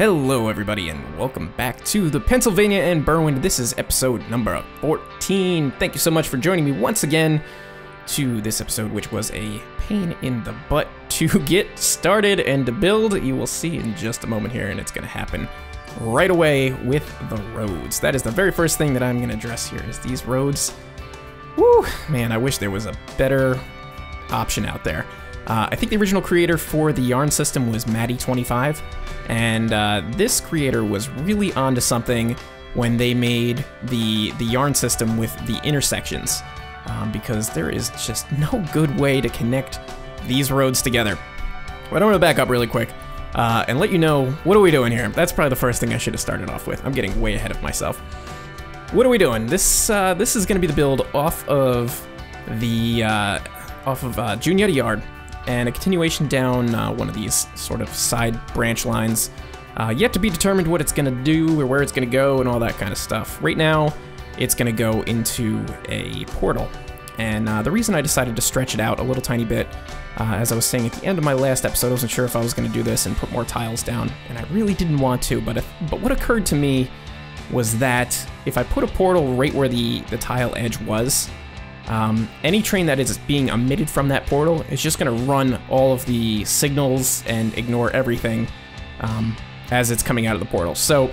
Hello everybody and welcome back to the Pennsylvania and Berwind. This is episode number 14. Thank you so much for joining me once again to this episode, which was a pain in the butt to get started and to build. You will see in just a moment here, and it's going to happen right away with the roads. That is the very first thing that I'm going to address here is these roads. Woo, man, I wish there was a better option out there. I think the original creator for the yarn system was Maddie25, and this creator was really onto something when they made the yarn system with the intersections, because there is just no good way to connect these roads together. But I'm going to back up really quick and let you know, what are we doing here? That's probably the first thing I should have started off with. I'm getting way ahead of myself. What are we doing? This is going to be the build off of the Juniata yard, and a continuation down one of these sort of side branch lines. Yet to be determined what it's gonna do or where it's gonna go and all that kind of stuff. Right now, it's gonna go into a portal. And the reason I decided to stretch it out a little tiny bit, as I was saying at the end of my last episode, I wasn't sure if I was gonna do this and put more tiles down, and I really didn't want to, but what occurred to me was that if I put a portal right where the tile edge was, any train that is being emitted from that portal is just going to run all of the signals and ignore everything as it's coming out of the portal. So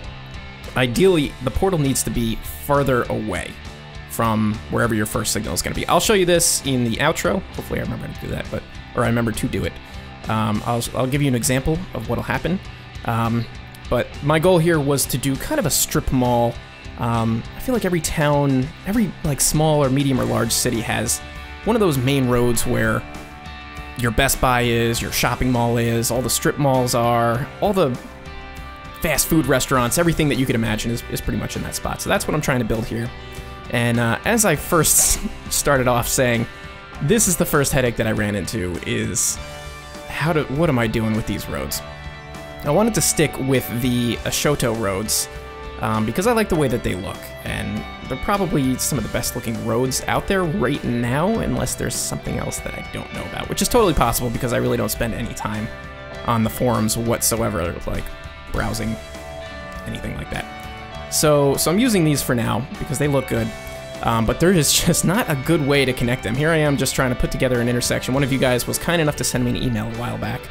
ideally, the portal needs to be further away from wherever your first signal is going to be. I'll show you this in the outro. Hopefully I remember to do that, or I remember to do it. I'll give you an example of what'll happen. But my goal here was to do kind of a strip mall. I feel like every town, every like small or medium or large city has one of those main roads where your Best Buy is, your shopping mall is, all the strip malls are, all the fast food restaurants, everything that you could imagine is pretty much in that spot. So that's what I'm trying to build here. And as I first started off saying, this is the first headache that I ran into is what am I doing with these roads? I wanted to stick with the Ashoto roads, because I like the way that they look, and they're probably some of the best looking roads out there right now, unless there's something else that I don't know about, which is totally possible because I really don't spend any time on the forums whatsoever, like browsing anything like that. So I'm using these for now because they look good, but there is just not a good way to connect them. Here I am just trying to put together an intersection. One of you guys was kind enough to send me an email a while back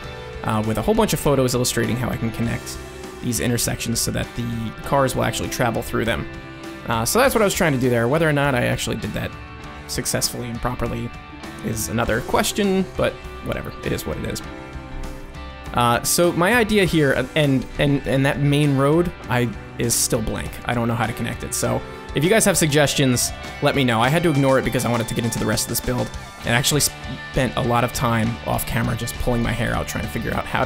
with a whole bunch of photos illustrating how I can connect these intersections so that the cars will actually travel through them. So that's what I was trying to do there. Whether or not I actually did that successfully and properly is another question, but whatever, it is what it is. So my idea here, and that main road is still blank. I don't know how to connect it. So if you guys have suggestions, let me know. I had to ignore it because I wanted to get into the rest of this build, and actually spent a lot of time off camera just pulling my hair out trying to figure out how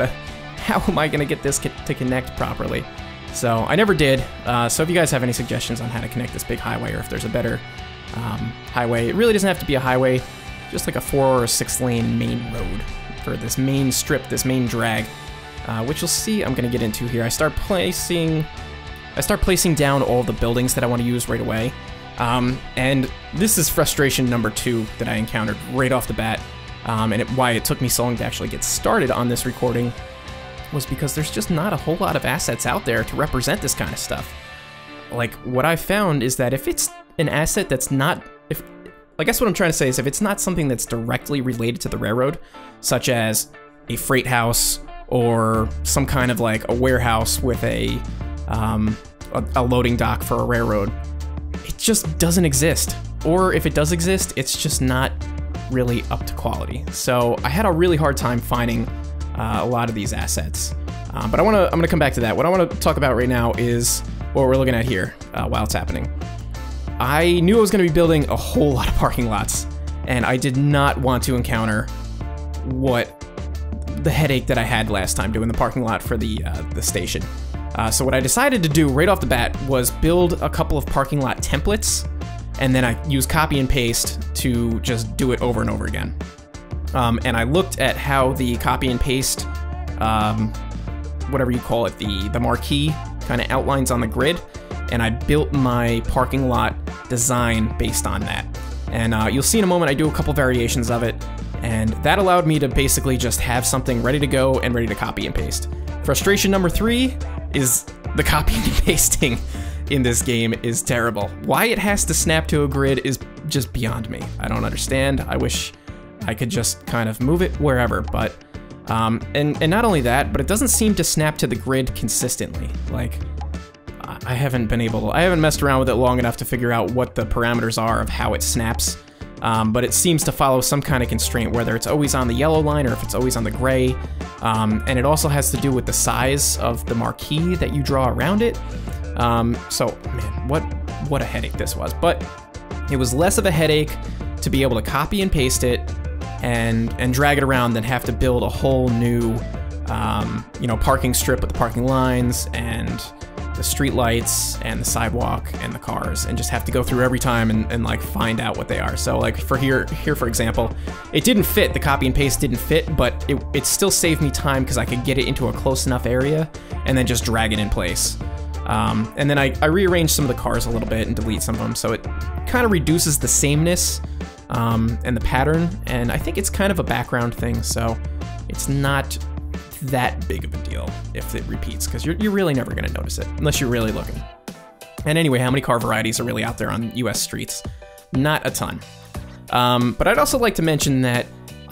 am I gonna get this to connect properly? So I never did. So if you guys have any suggestions on how to connect this big highway, or if there's a better highway, it really doesn't have to be a highway, just like a 4 or 6 lane main road for this main strip, this main drag, which you'll see I'm gonna get into here. I start placing down all the buildings that I want to use right away, and this is frustration number 2 that I encountered right off the bat, and why it took me so long to actually get started on this recording was because there's just not a whole lot of assets out there to represent this kind of stuff. Like, what I found is that if it's an asset that's not, I guess what I'm trying to say is if it's not something that's directly related to the railroad, such as a freight house or some kind of like a warehouse with a loading dock for a railroad, it just doesn't exist. Or if it does exist, it's just not really up to quality. So I had a really hard time finding a lot of these assets, but I'm gonna come back to that. What I want to talk about right now is what we're looking at here while it's happening. I knew I was going to be building a whole lot of parking lots, and I did not want to encounter the headache that I had last time doing the parking lot for the station. So what I decided to do right off the bat was build a couple of parking lot templates, and then I use copy and paste to just do it over and over again. And I looked at how the copy and paste, whatever you call it, the marquee kind of outlines on the grid, and I built my parking lot design based on that. And you'll see in a moment I do a couple variations of it, and that allowed me to basically just have something ready to go and ready to copy and paste. Frustration number 3, is the copying and pasting in this game is terrible. Why it has to snap to a grid is just beyond me. I don't understand. I wish I could just kind of move it wherever, but and not only that, but it doesn't seem to snap to the grid consistently. Like, I haven't messed around with it long enough to figure out what the parameters are of how it snaps, but it seems to follow some kind of constraint, whether it's always on the yellow line or if it's always on the gray, and it also has to do with the size of the marquee that you draw around it. So, man, what a headache this was. But it was less of a headache to be able to copy and paste it and drag it around than have to build a whole new, you know, parking strip with the parking lines and the street lights and the sidewalk and the cars, and just have to go through every time and like find out what they are. So like for here for example, it didn't fit, the copy and paste didn't fit, but it still saved me time because I could get it into a close enough area and then just drag it in place. And then I rearranged some of the cars a little bit and delete some of them, so it kind of reduces the sameness and the pattern, and I think it's kind of a background thing, so it's not that big of a deal if it repeats, because you're really never going to notice it unless you're really looking. And anyway, how many car varieties are really out there on US streets? Not a ton. But I'd also like to mention that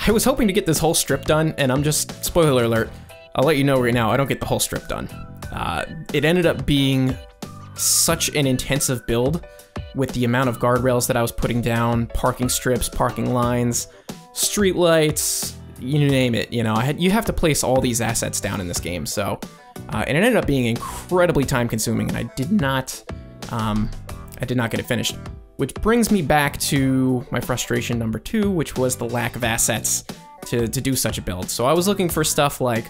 I was hoping to get this whole strip done, and I'm just, spoiler alert, I'll let you know right now, I don't get the whole strip done. It ended up being such an intensive build with the amount of guardrails that I was putting down, parking strips, parking lines, street lights, you name it. You know, you have to place all these assets down in this game, so and it ended up being incredibly time consuming, and I did not get it finished. Which brings me back to my frustration number 2, which was the lack of assets to do such a build. So I was looking for stuff like,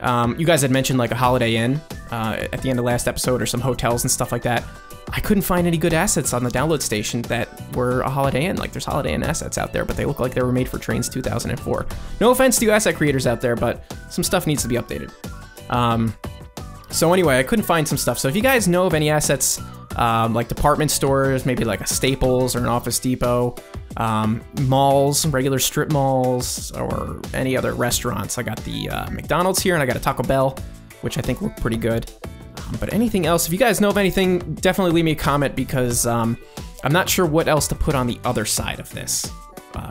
you guys had mentioned like a Holiday Inn at the end of last episode, or some hotels and stuff like that. I couldn't find any good assets on the download station that were a Holiday Inn. Like, there's Holiday Inn assets out there, but they look like they were made for Trainz 2004. No offense to you asset creators out there, but some stuff needs to be updated. So anyway, I couldn't find some stuff. So if you guys know of any assets, like department stores, maybe like a Staples or an Office Depot, malls, regular strip malls, or any other restaurants. I got the McDonald's here, and I got a Taco Bell, which I think look pretty good. But anything else, if you guys know of anything, definitely leave me a comment, because I'm not sure what else to put on the other side of this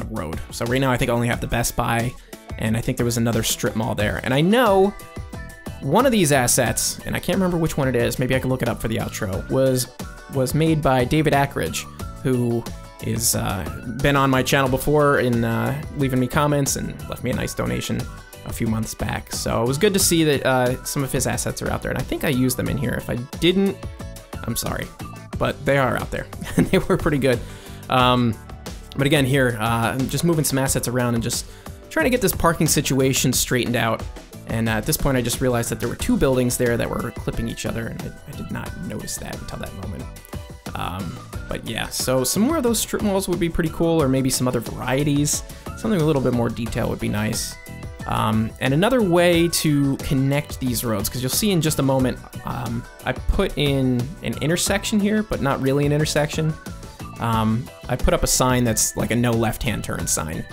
road. So right now I think I only have the Best Buy, and I think there was another strip mall there. And I know one of these assets, and I can't remember which one it is, maybe I can look it up for the outro, was made by David Ackridge, who is been on my channel before in leaving me comments and left me a nice donation a few months back. So it was good to see that some of his assets are out there, and I think I used them in here. If I didn't, I'm sorry, but they are out there and they were pretty good. But again, here, I'm just moving some assets around and just trying to get this parking situation straightened out. And at this point, I just realized that there were 2 buildings there that were clipping each other, and I did not notice that until that moment. But yeah, so some more of those strip malls would be pretty cool, or maybe some other varieties. Something a little bit more detail would be nice. And another way to connect these roads, because you'll see in just a moment, I put in an intersection here, but not really an intersection. I put up a sign that's like a no left-hand turn sign.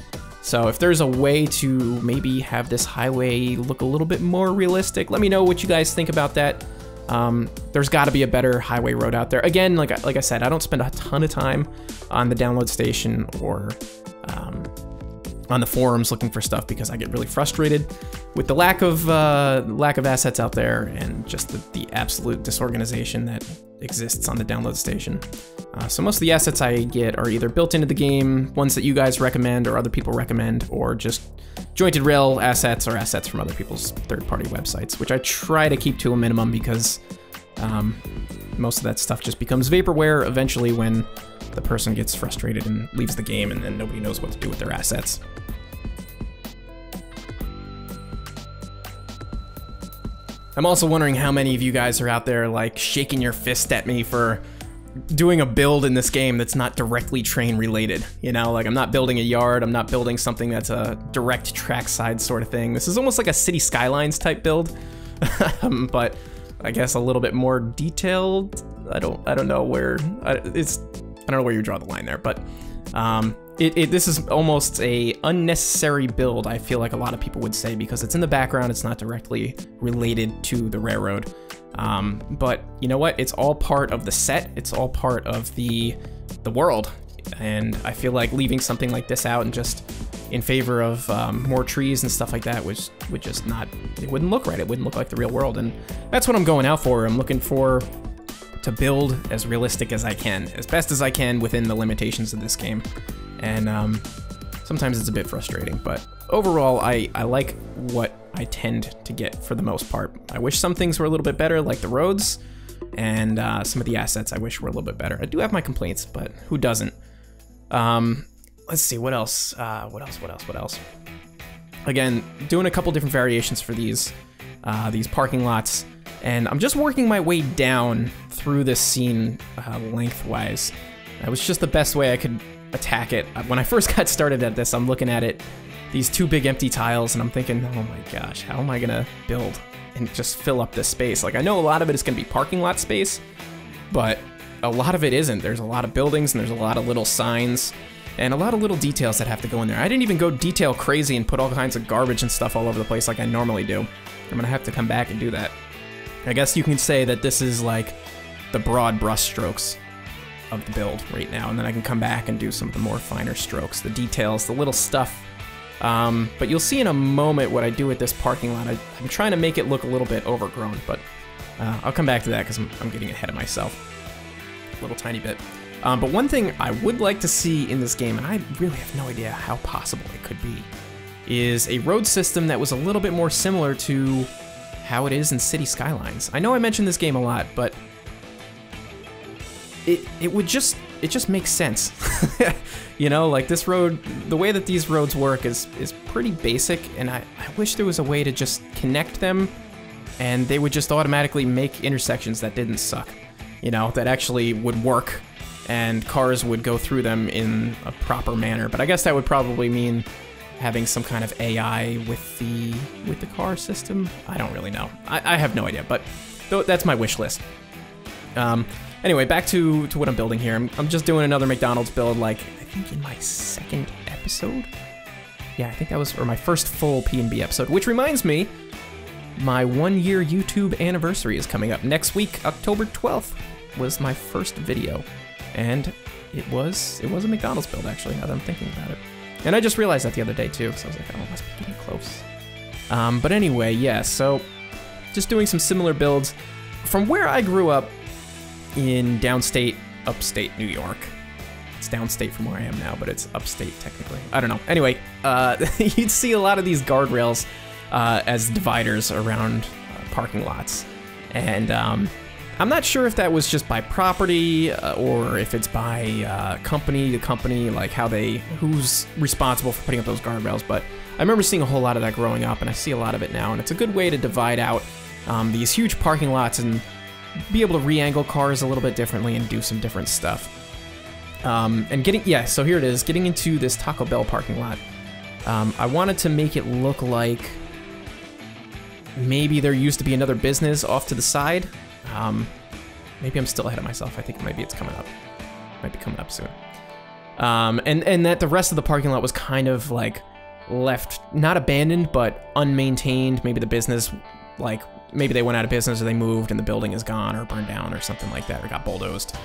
So if there's a way to maybe have this highway look a little bit more realistic, let me know what you guys think about that. There's got to be a better highway road out there. Again, like I said, I don't spend a ton of time on the download station or on the forums looking for stuff, because I get really frustrated with the lack of assets out there, and just the absolute disorganization that exists on the download station. So most of the assets I get are either built into the game, ones that you guys recommend or other people recommend, or just jointed rail assets or assets from other people's third-party websites, which I try to keep to a minimum, because most of that stuff just becomes vaporware eventually when the person gets frustrated and leaves the game, and then nobody knows what to do with their assets. I'm also wondering how many of you guys are out there like shaking your fist at me for doing a build in this game that's not directly train related. You know, like I'm not building a yard, I'm not building something that's a direct trackside sort of thing. This is almost like a City Skylines type build, but I guess a little bit more detailed. I don't know where I don't know where you draw the line there, but This is almost a unnecessary build, I feel like a lot of people would say, because it's in the background, it's not directly related to the railroad. But you know what? It's all part of the set. It's all part of the world. And I feel like leaving something like this out and just in favor of more trees and stuff like that would just not, it wouldn't look right. It wouldn't look like the real world. And that's what I'm going out for. I'm looking to build as realistic as I can, as best as I can within the limitations of this game. And sometimes it's a bit frustrating, but overall, I like what I tend to get for the most part. I wish some things were a little bit better, like the roads, and some of the assets I wish were a little bit better. I do have my complaints, but who doesn't? Let's see, what else? What else? Again, doing a couple different variations for these parking lots, and I'm just working my way down through this scene lengthwise. That was just the best way I could attack it. When I first got started at this, I'm looking at it, these two big empty tiles, and I'm thinking, oh my gosh, how am I gonna build and just fill up this space? Like, I know a lot of it is gonna be parking lot space, but a lot of it isn't. There's a lot of buildings, and there's a lot of little signs, and a lot of little details that have to go in there. I didn't even go detail crazy and put all kinds of garbage and stuff all over the place like I normally do. I'm gonna have to come back and do that. I guess you can say that this is like the broad brush strokes of the build right now, and then I can come back and do some of the more finer strokes, the details, the little stuff. But you'll see in a moment what I do with this parking lot. I'm trying to make it look a little bit overgrown, but I'll come back to that because I'm getting ahead of myself a little tiny bit. But one thing I would like to see in this game, and I really have no idea how possible it could be, is a road system that was a little bit more similar to how it is in City Skylines. I know I mentioned this game a lot, but it just makes sense. You know, like this road, the way that these roads work is pretty basic, and I wish there was a way to just connect them and they would just automatically make intersections that didn't suck, you know, that actually would work and cars would go through them in a proper manner. But I guess that would probably mean having some kind of AI with the car system. I don't really know. I have no idea, but that's my wish list. Anyway, back to what I'm building here. I'm just doing another McDonald's build, like, I think in my second episode? Yeah, I think that was, or my first full P&B episode, which reminds me, my 1-year YouTube anniversary is coming up. Next week, October 12th, was my first video. And it was a McDonald's build, actually, now that I'm thinking about it. And I just realized that the other day, too, so I was like, oh, I must be getting close. But anyway, yeah, so just doing some similar builds. From where I grew up, in upstate New York. It's downstate from where I am now, but it's upstate technically. I don't know. Anyway, you'd see a lot of these guardrails as dividers around parking lots. And I'm not sure if that was just by property or if it's by company to company, like who's responsible for putting up those guardrails. But I remember seeing a whole lot of that growing up, and I see a lot of it now. And it's a good way to divide out these huge parking lots and be able to re-angle cars a little bit differently and do some different stuff. And so here it is, getting into this Taco Bell parking lot. I wanted to make it look like maybe there used to be another business off to the side. Maybe I'm still ahead of myself. I think maybe it's coming up. Might be coming up soon. And that the rest of the parking lot was kind of like left, not abandoned, but unmaintained. Maybe the business, like, maybe they went out of business or they moved and the building is gone or burned down or something like that, or got bulldozed.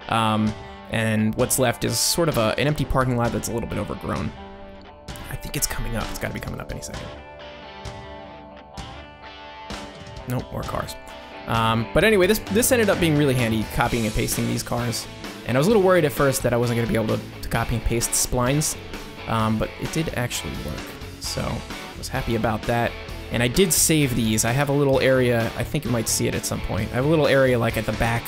And what's left is sort of an empty parking lot that's a little bit overgrown. I think it's coming up. It's got to be coming up any second. Nope, more cars. But anyway, this ended up being really handy, copying and pasting these cars. And I was a little worried at first that I wasn't going to be able to copy and paste splines, but it did actually work. So I was happy about that. And I did save these. I have a little area, I think you might see it at some point. I have a little area like at the back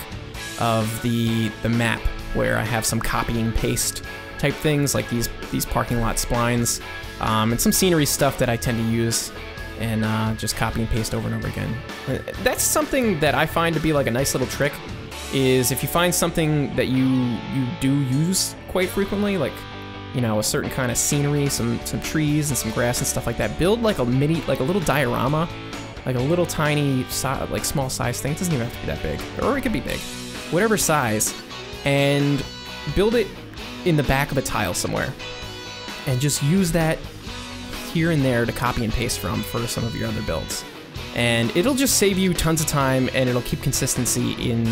of the map where I have some copy and paste type things, like these parking lot splines, and some scenery stuff that I tend to use and just copy and paste over and over again. That's something that I find to be like a nice little trick, is if you find something that you do use quite frequently, like, you know, a certain kind of scenery, some trees and some grass and stuff like that, build like a little diorama, like a little tiny, like small size thing. It doesn't even have to be that big, or it could be big, whatever size, and build it in the back of a tile somewhere. and just use that here and there to copy and paste from for some of your other builds. And it'll just save you tons of time, and it'll keep consistency in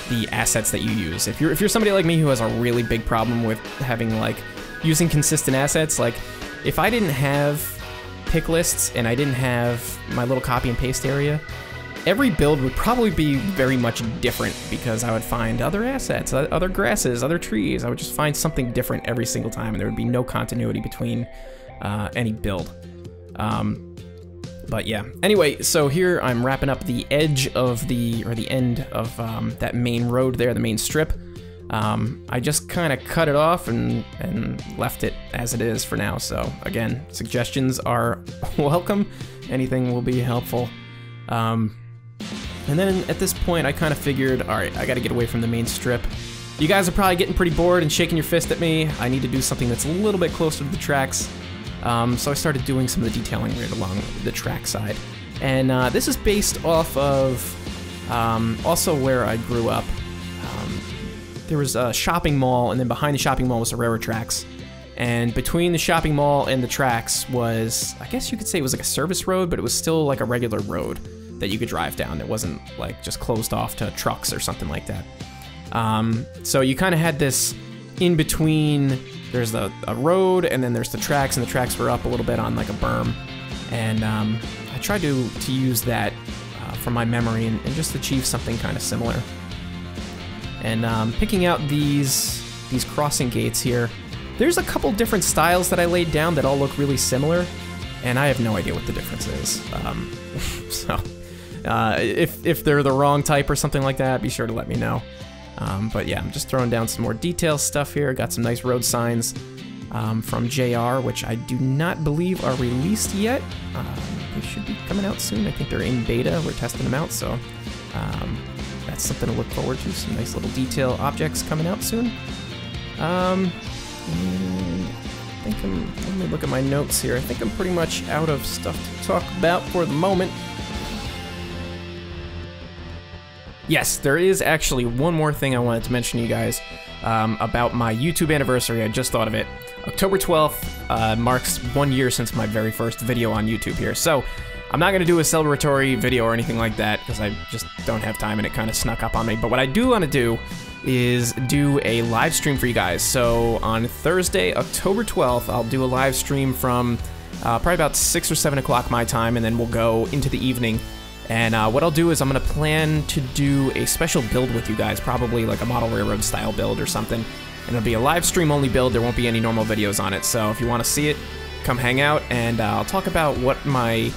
the assets that you use. If you're somebody like me who has a really big problem with having like using consistent assets, like if I didn't have pick lists and I didn't have my little copy and paste area, every build would probably be very much different because I would find other assets, other grasses, other trees. I would just find something different every single time, and there would be no continuity between any build. But yeah, anyway, so here I'm wrapping up the edge of the end of that main road there, the main strip. I just kind of cut it off and left it as it is for now. So again, suggestions are welcome. Anything will be helpful. And then at this point, I kind of figured, all right, I got to get away from the main strip. You guys are probably getting pretty bored and shaking your fist at me. I need to do something that's a little bit closer to the tracks. So I started doing some of the detailing right along the track side. And this is based off of also where I grew up. There was a shopping mall, and then behind the shopping mall was the railroad tracks. And between the shopping mall and the tracks was, I guess you could say it was like a service road, but it was still like a regular road that you could drive down. It wasn't like just closed off to trucks or something like that. So you kind of had this in between. There's a road, and then there's the tracks, and the tracks were up a little bit on like a berm. And I tried to use that from my memory and just achieve something kind of similar. And picking out these crossing gates here, there's a couple different styles that I laid down that all look really similar, and I have no idea what the difference is. So if they're the wrong type or something like that, be sure to let me know. But yeah, I'm just throwing down some more detail stuff here. Got some nice road signs from JR, which I do not believe are released yet. They should be coming out soon. I think they're in beta. We're testing them out, so that's something to look forward to. Some nice little detail objects coming out soon. And I think let me look at my notes here. I think I'm pretty much out of stuff to talk about for the moment. Yes, there is actually one more thing I wanted to mention to you guys about my YouTube anniversary. I just thought of it. October 12th marks 1 year since my very first video on YouTube here. So I'm not going to do a celebratory video or anything like that because I just don't have time and it kind of snuck up on me. But what I do want to do is do a live stream for you guys. So on Thursday, October 12th, I'll do a live stream from probably about 6 or 7 o'clock my time, and then we'll go into the evening. And what I'll do is I'm going to plan to do a special build with you guys, probably like a model railroad style build or something. And it'll be a live stream only build. There won't be any normal videos on it. So if you want to see it, come hang out, and I'll talk about what my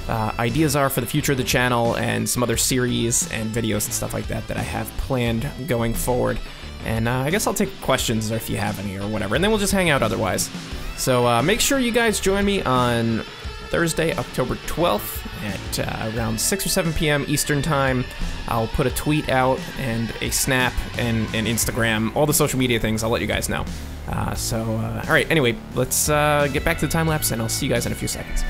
ideas are for the future of the channel and some other series and videos and stuff like that that I have planned going forward. And I guess I'll take questions if you have any or whatever, and then we'll just hang out otherwise. So make sure you guys join me on Thursday, October 12th at around 6 or 7 p.m. Eastern Time. I'll put a tweet out and a snap and Instagram, all the social media things. I'll let you guys know. All right, anyway, let's get back to the time lapse, and I'll see you guys in a few seconds.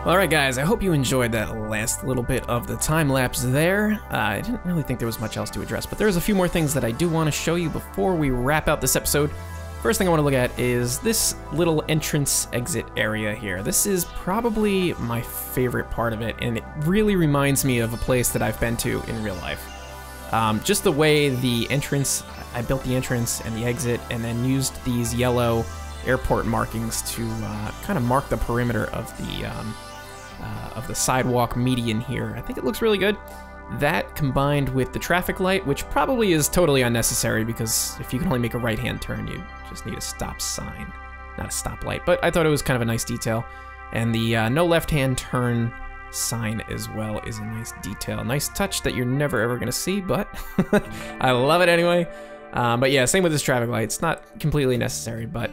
Alright guys, I hope you enjoyed that last little bit of the time lapse there. I didn't really think there was much else to address, but there's a few more things that I do want to show you before we wrap out this episode. First thing I want to look at is this little entrance exit area here. This is probably my favorite part of it, and it really reminds me of a place that I've been to in real life. Just the way the entrance, I built the entrance and the exit and then used these yellow airport markings to kind of mark the perimeter of the sidewalk median here. I think it looks really good. That combined with the traffic light, which probably is totally unnecessary because if you can only make a right-hand turn, you just need a stop sign, not a stoplight. But I thought it was kind of a nice detail. And the no left-hand turn sign as well is a nice detail. Nice touch that you're never ever gonna see, but I love it anyway. But yeah, same with this traffic light. It's not completely necessary, but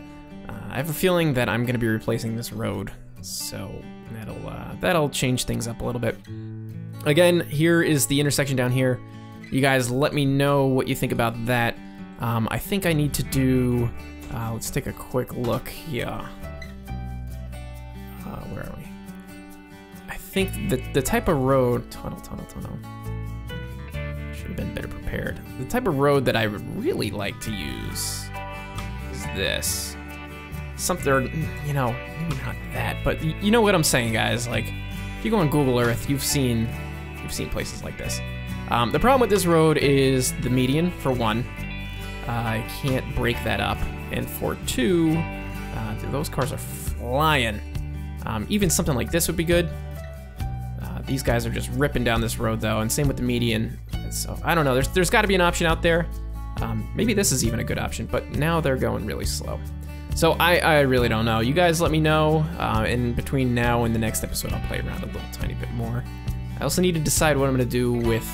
I have a feeling that I'm gonna be replacing this road, so that'll change things up a little bit. Again, here is the intersection down here. You guys let me know what you think about that. I think I need to do, let's take a quick look here. Where are we? I think the type of road, tunnel. Should have been better prepared. The type of road that I would really like to use is this. Something, you know, maybe not that, but you know what I'm saying, guys. Like, if you go on Google Earth, you've seen places like this. The problem with this road is the median, for one. I can't break that up, and for two, those cars are flying. Even something like this would be good. These guys are just ripping down this road, though, and same with the median. So I don't know. There's got to be an option out there. Maybe this is even a good option, but now they're going really slow. So I really don't know. You guys let me know. In between now and the next episode, I'll play around a little tiny bit more. I also need to decide what I'm gonna do with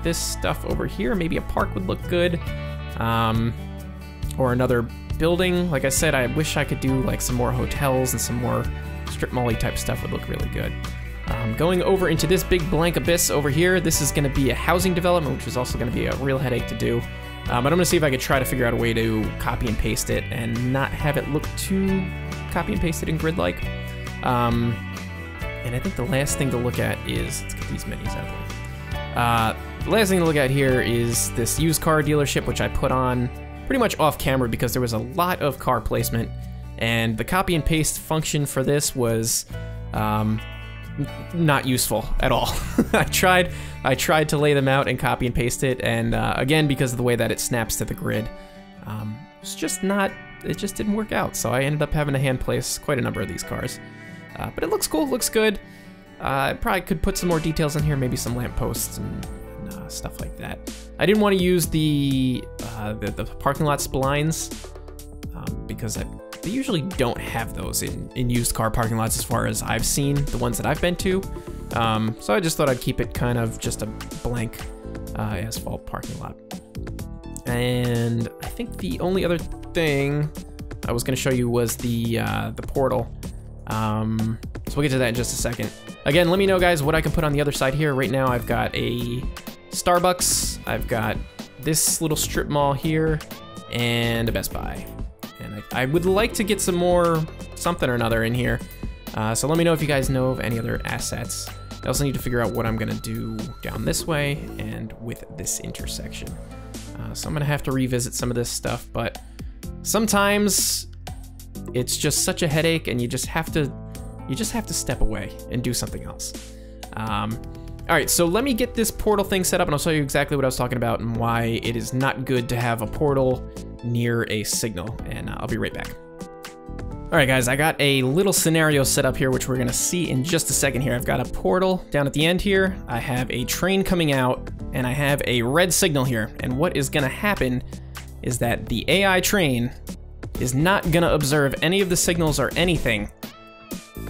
this stuff over here. Maybe a park would look good, or another building. Like I said, I wish I could do like some more hotels and some more strip mall-y type stuff would look really good. Going over into this big blank abyss over here, this is gonna be a housing development, which is also gonna be a real headache to do. But I'm gonna see if I could try to figure out a way to copy and paste it and not have it look too copy and pasted and grid-like. And I think the last thing to look at is, let's get these minis out of the way. The last thing to look at here is this used car dealership, which I put on pretty much off camera because there was a lot of car placement, and the copy and paste function for this was not useful at all. I tried to lay them out and copy and paste it, and again, because of the way that it snaps to the grid, it just didn't work out. So I ended up having to hand place quite a number of these cars. But it looks cool, looks good. I probably could put some more details in here, maybe some lampposts and stuff like that. I didn't want to use the parking lot splines because they usually don't have those in used car parking lots as far as I've seen, the ones that I've been to. So I just thought I'd keep it kind of just a blank asphalt parking lot. And I think the only other thing I was going to show you was the portal. So we'll get to that in just a second. Again, let me know, guys, what I can put on the other side here. Right now, I've got a Starbucks, I've got this little strip mall here, and a Best Buy. And I would like to get some more something or another in here. So let me know if you guys know of any other assets. I also need to figure out what I'm gonna do down this way and with this intersection. So I'm gonna have to revisit some of this stuff, but sometimes it's just such a headache, and you just have to step away and do something else. All right, so let me get this portal thing set up, and I'll show you exactly what I was talking about and why it is not good to have a portal near a signal, and I'll be right back. All right, guys, I got a little scenario set up here, which we're gonna see in just a second here. I've got a portal down at the end here. I have a train coming out, and I have a red signal here. And what is gonna happen is that the AI train is not gonna observe any of the signals or anything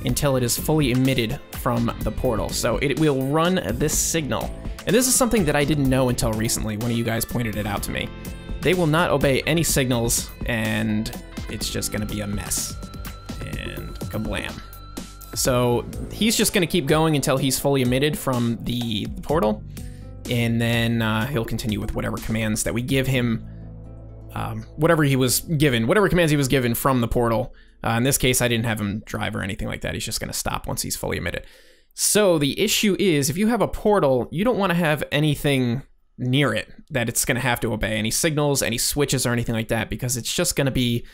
until it is fully emitted from the portal. So it will run this signal. And this is something that I didn't know until recently. One of you guys pointed it out to me. They will not obey any signals, and it's just gonna be a mess. And kablam. So he's just gonna keep going until he's fully emitted from the portal, and then he'll continue with whatever commands that we give him whatever he was given, whatever commands he was given from the portal. In this case, I didn't have him drive or anything like that. He's just going to stop once he's fully emitted. So the issue is, if you have a portal, you don't want to have anything near it that it's going to have to obey, any signals, any switches or anything like that, because it's just going to be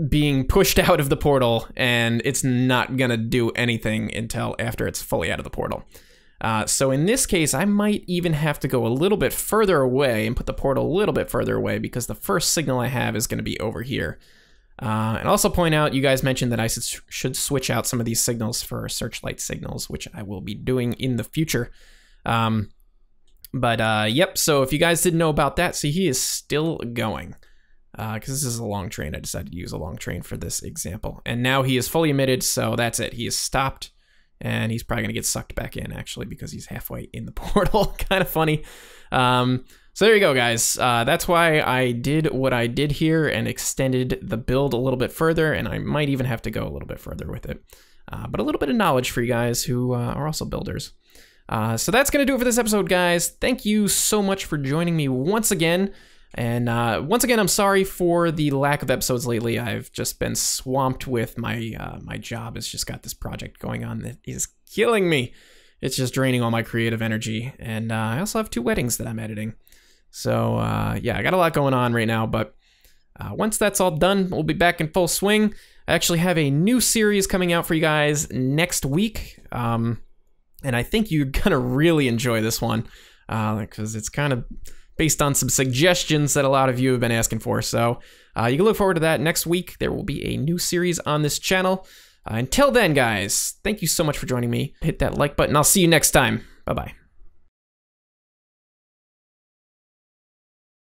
being pushed out of the portal, and it's not going to do anything until after it's fully out of the portal. So in this case, I might even have to go a little bit further away and put the portal a little bit further away, because the first signal I have is going to be over here. And also point out, you guys mentioned that I should switch out some of these signals for searchlight signals, which I will be doing in the future. Yep, so if you guys didn't know about that, see, he is still going. Because this is a long train, I decided to use a long train for this example. And now he is fully emitted, so that's it. He is stopped, and he's probably going to get sucked back in, actually, because he's halfway in the portal. Kind of funny. So there you go, guys. That's why I did what I did here and extended the build a little bit further, and I might even have to go a little bit further with it. But a little bit of knowledge for you guys who are also builders. So that's going to do it for this episode, guys. Thank you so much for joining me once again. And once again, I'm sorry for the lack of episodes lately. I've just been swamped with my job. Has just got this project going on that is killing me. It's just draining all my creative energy. And I also have 2 weddings that I'm editing. So yeah, I got a lot going on right now. But once that's all done, we'll be back in full swing. I actually have a new series coming out for you guys next week. And I think you're going to really enjoy this one. Because it's kind of based on some suggestions that a lot of you have been asking for. So you can look forward to that next week. There will be a new series on this channel. Until then, guys, thank you so much for joining me. Hit that like button. I'll see you next time. Bye-bye.